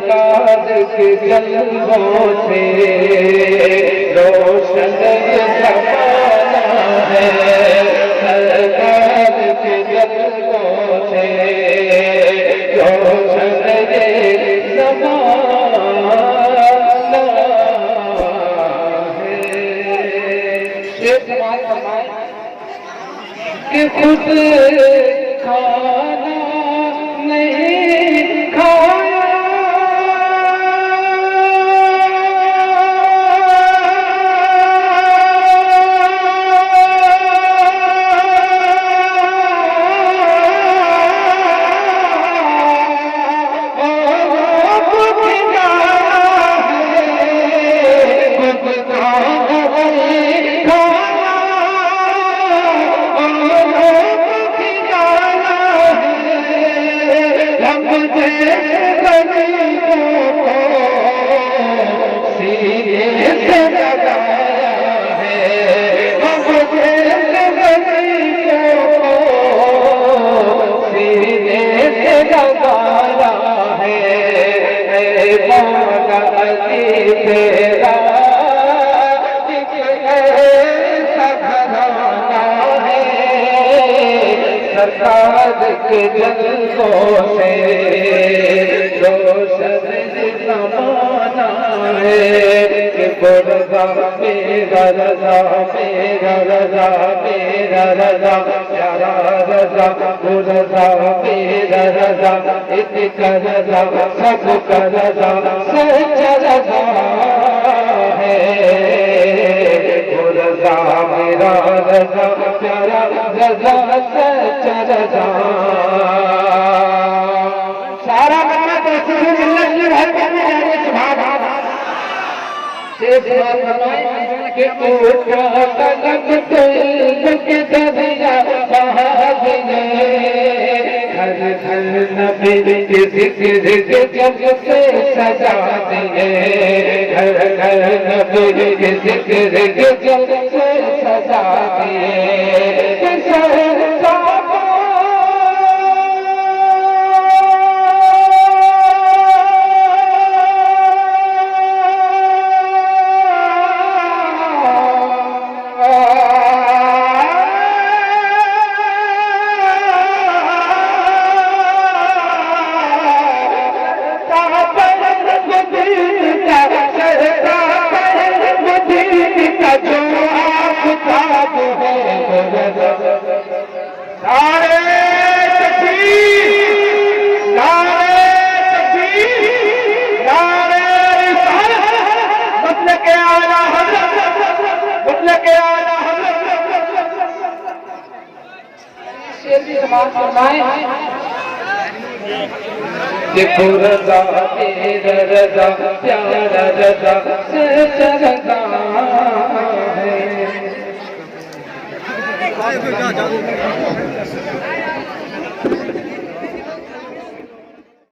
सरकार के जलवों से रोशन जमाना है, सरकार के जलवों से रोशन जमाना है। कि खुद खाना नहीं खाया, सरकार के जलवों से रोशन जमाना है। कि रज़ा मेरा रज़ा मेरा रज़ा मेरा रज़ा प्यारा रज़ा वो रज़ा मेरा रज़ा इनका रज़ा सबका रज़ा सच्चा रज़ा है। वो रज़ा मेरा रज़ा प्यारा रज़ा सच्चा रज़ा। सारा करना तो हर करने जा रहे के उठा कलम के दरिया बहादिए, हर हर नबी के जिक्र के जग से सजा दिए, हर हर नबी के जिक्र के जग से सजा दिए। देखो रज़ा मेरा रज़ा प्यारा रज़ा सच्चा रज़ा है।